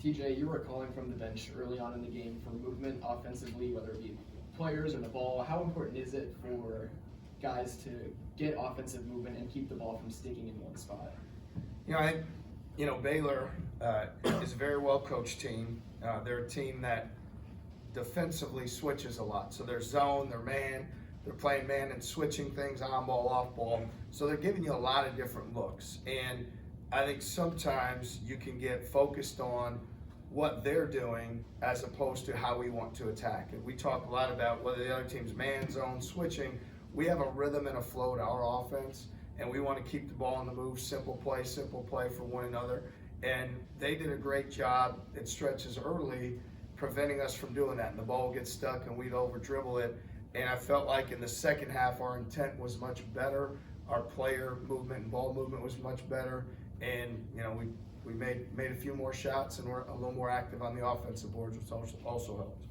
TJ, you were calling from the bench early on in the game for movement offensively, whether it be players or the ball. How important is it for guys to get offensive movement and keep the ball from sticking in one spot? Baylor is a very well coached team. They're a team that defensively switches a lot. So they're zone, they're man, they're playing man and switching things on ball, off ball. So they're giving you a lot of different looks. And I think sometimes you can get focused on what they're doing as opposed to how we want to attack. And we talk a lot about whether the other team's man, zone, switching. We have a rhythm and a flow to our offense, and we want to keep the ball on the move, simple play for one another. And they did a great job at stretches early preventing us from doing that. And the ball gets stuck and we'd over dribble it. And I felt like in the second half our intent was much better. Our player movement and ball movement was much better. And we made a few more shots and we're a little more active on the offensive boards, which also helped.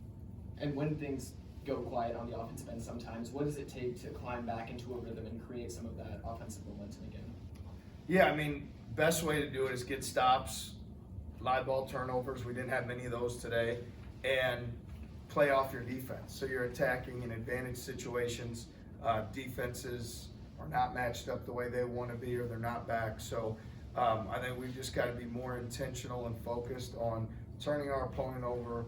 And when things go quiet on the offensive end sometimes, what does it take to climb back into a rhythm and create some of that offensive momentum again? Yeah, best way to do it is get stops, live ball turnovers. We didn't have many of those today. And play off your defense. So you're attacking in advantage situations. Defenses are not matched up the way they want to be, or they're not back. So I think we've just got to be more intentional and focused on turning our opponent over,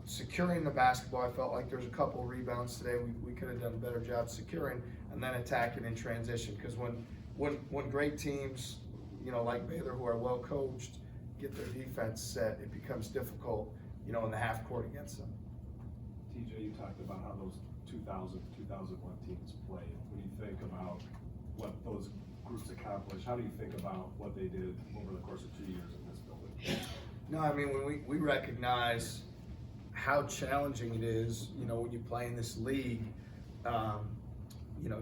securing the basketball. I felt like there's a couple of rebounds today we could have done a better job securing, and then attacking in transition. Because when great teams, like Baylor, who are well coached, get their defense set, it becomes difficult, in the half court against them. TJ, you talked about how those 2000, 2001 teams played. When you think about what those groups accomplished, how do you think about what they did over the course of 2 years in this building? No, when we recognize how challenging it is, when you play in this league,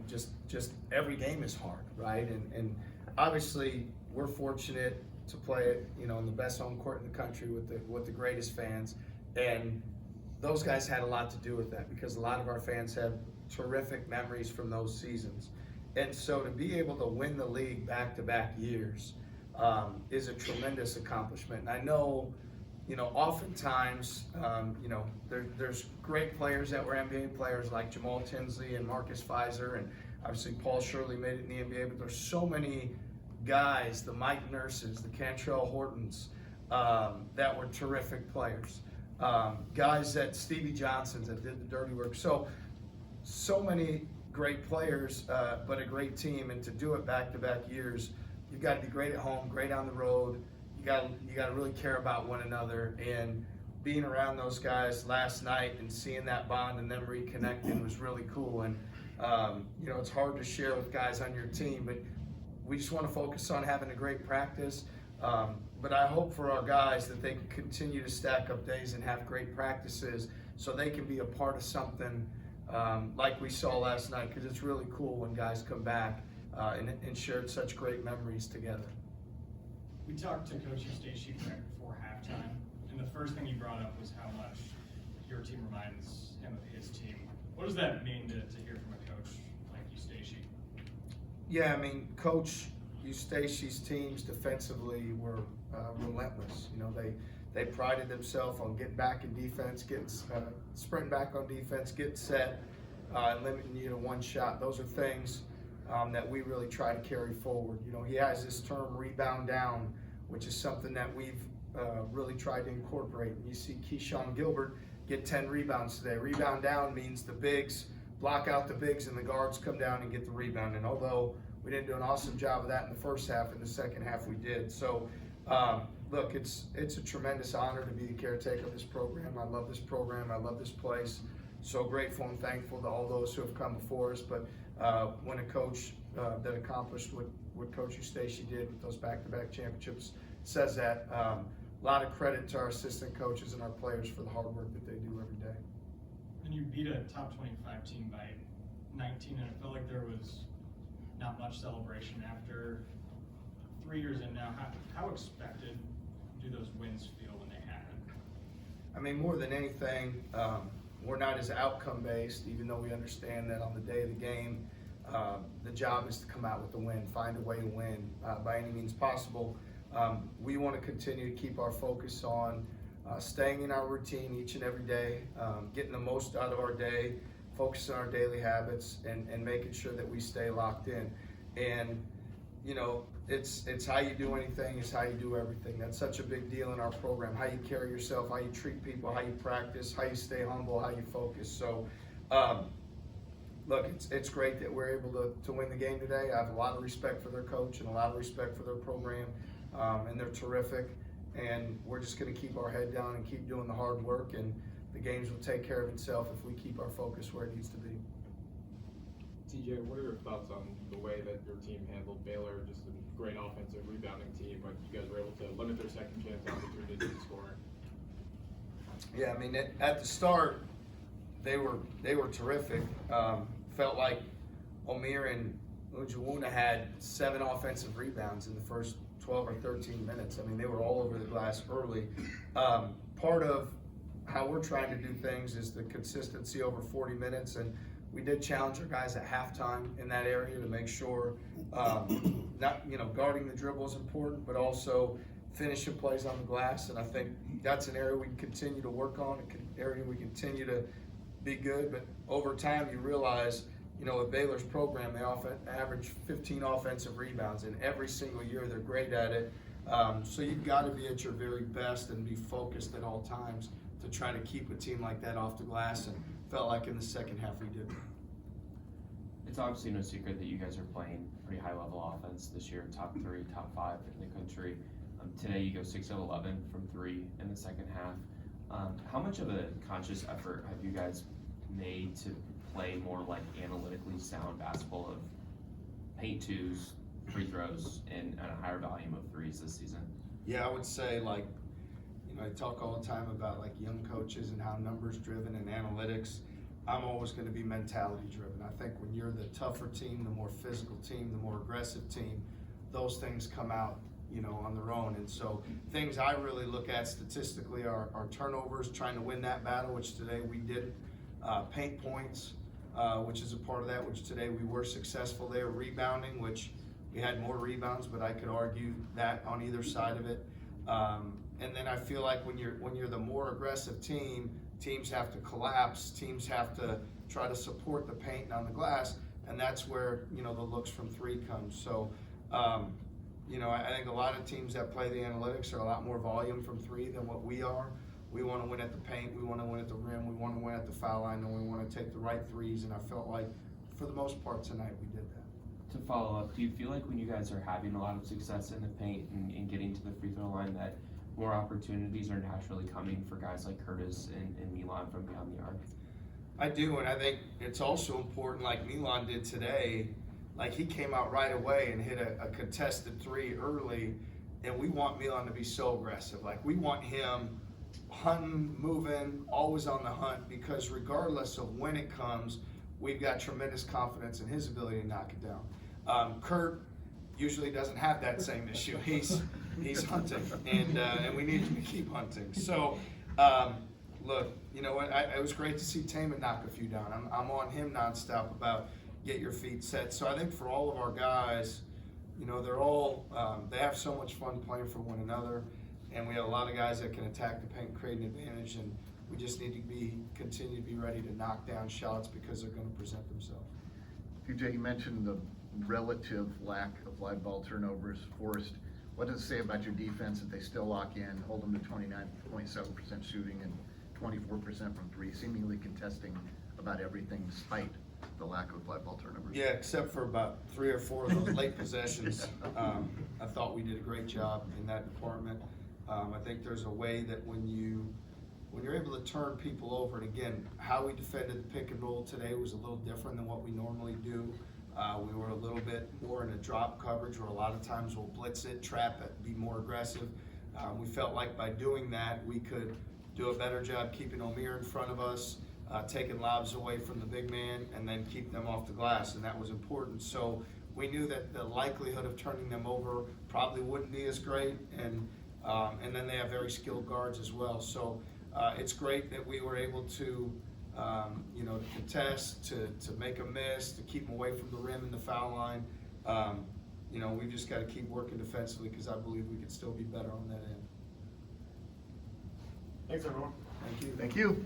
just every game is hard, right? And obviously we're fortunate to play it, in the best home court in the country with the greatest fans. And those guys had a lot to do with that, because a lot of our fans have terrific memories from those seasons. And so to be able to win the league back-to-back years is a tremendous accomplishment. And I know, oftentimes, there's great players that were NBA players like Jamal Tinsley and Marcus Fizer, and obviously Paul Shirley made it in the NBA, but there's so many guys, the Mike Nurses, the Cantrell Hortons, that were terrific players. Guys that Stevie Johnsons that did the dirty work. So many great players, but a great team. And to do it back-to-back years, you've got to be great at home, great on the road. You got to really care about one another. And being around those guys last night and seeing that bond and them reconnecting was really cool. And it's hard to share with guys on your team, but we just want to focus on having a great practice. But I hope for our guys that they can continue to stack up days and have great practices so they can be a part of something like we saw last night, because it's really cool when guys come back and shared such great memories together. We talked to Coach Eustace right before halftime, and the first thing he brought up was how much your team reminds him of his team. What does that mean to hear from a coach like Eustace? Yeah, Coach Eustace's teams defensively were relentless. They prided themselves on getting back in defense, sprinting back on defense, getting set, and limiting you to one shot. Those are things that we really try to carry forward. He has this term rebound down, which is something that we've really tried to incorporate. And you see Keyshawn Gilbert get 10 rebounds today. Rebound down means the bigs block out the bigs and the guards come down and get the rebound. And although we didn't do an awesome job of that in the first half, in the second half we did. So look, it's a tremendous honor to be the caretaker of this program. I love this program. I love this place. So grateful and thankful to all those who have come before us. But when a coach that accomplished what Coach Eustace did with those back-to-back championships says that, a lot of credit to our assistant coaches and our players for the hard work that they do every day. And you beat a top 25 team by 19, and it felt like there was not much celebration after 3 years in now. How expected do those wins feel when they happen? More than anything, we're not as outcome based, even though we understand that on the day of the game, the job is to come out with a win, find a way to win by any means possible. We want to continue to keep our focus on staying in our routine each and every day, getting the most out of our day, focusing on our daily habits, and making sure that we stay locked in. And it's how you do anything is how you do everything. That's such a big deal in our program. How you carry yourself, how you treat people, how you practice, how you stay humble, how you focus. So, look, it's great that we're able to win the game today. I have a lot of respect for their coach and a lot of respect for their program, and they're terrific. And we're just going to keep our head down and keep doing the hard work, and the games will take care of itself if we keep our focus where it needs to be. TJ, what are your thoughts on the way that your team handled Baylor? Just a great offensive rebounding team, but you guys were able to limit their second chance opportunities in scoring. Yeah, I mean, at the start, they were terrific. Felt like Omier and Ujawuna had 7 offensive rebounds in the first 12 or 13 minutes. I mean, they were all over the glass early. Part of how we're trying to do things is the consistency over 40 minutes, and we did challenge our guys at halftime in that area to make sure guarding the dribble is important, but also finishing plays on the glass. And I think that's an area we can continue to work on, an area we continue to be good. But over time, you realize, with Baylor's program, they often average 15 offensive rebounds, and every single year they're great at it. So you've got to be at your very best and be focused at all times to try to keep a team like that off the glass, and felt like in the second half we did. It's obviously no secret that you guys are playing pretty high level offense this year, top 3, top 5 in the country. Today you go 6 of 11 from 3 in the second half. How much of a conscious effort have you guys made to play more like analytically sound basketball of paint twos, free throws, and a higher volume of threes this season? Yeah, I would say, I talk all the time about young coaches and how numbers driven and analytics. I'm always going to be mentality driven. I think when you're the tougher team, the more physical team, the more aggressive team, those things come out, on their own. And so things I really look at statistically are turnovers, trying to win that battle, which today we did. Paint points, which is a part of that, which today we were successful there. Rebounding, which we had more rebounds, but I could argue that on either side of it. And then I feel like when you're the more aggressive team, teams have to collapse, teams have to try to support the paint on the glass, and that's where the looks from 3 comes. So I think a lot of teams that play the analytics are a lot more volume from 3 than what we are. We want to win at the paint, we want to win at the rim, we want to win at the foul line, and we want to take the right threes, and I felt like for the most part tonight we did that. To follow up, do you feel like when you guys are having a lot of success in the paint and getting to the free throw line that more opportunities are naturally coming for guys like Curtis and Milan from beyond the arc? I do, and I think it's also important, like Milan did today, he came out right away and hit a contested 3 early, and we want Milan to be so aggressive. We want him hunting, moving, always on the hunt, because regardless of when it comes, we've got tremendous confidence in his ability to knock it down. Kurt usually doesn't have that same issue. He's hunting, and we need him to keep hunting. So, look, what? It was great to see Taman knock a few down. I'm on him nonstop about get your feet set. So I think for all of our guys, they're all they have so much fun playing for one another, and we have a lot of guys that can attack the paint and create an advantage, and we just need to continue to be ready to knock down shots because they're going to present themselves. TJ, you mentioned the relative lack of live ball turnovers forced. What does it say about your defense that they still lock in, hold them to 29.7% shooting and 24% from 3, seemingly contesting about everything despite the lack of live ball turnovers? Yeah, except for about 3 or 4 of those late possessions. I thought we did a great job in that department. I think there's a way that when you're able to turn people over, and again, how we defended the pick and roll today was a little different than what we normally do. We were a little bit more in a drop coverage where a lot of times we'll blitz it, trap it, be more aggressive. We felt like by doing that, we could do a better job keeping Omier in front of us, taking lobs away from the big man, and then keep them off the glass, and that was important. So we knew that the likelihood of turning them over probably wouldn't be as great, and then they have very skilled guards as well. So it's great that we were able to to contest, to make a miss, to keep them away from the rim and the foul line. you know, we've just gotta keep working defensively, cause I believe we could still be better on that end. Thanks, everyone. Thank you. Thank you.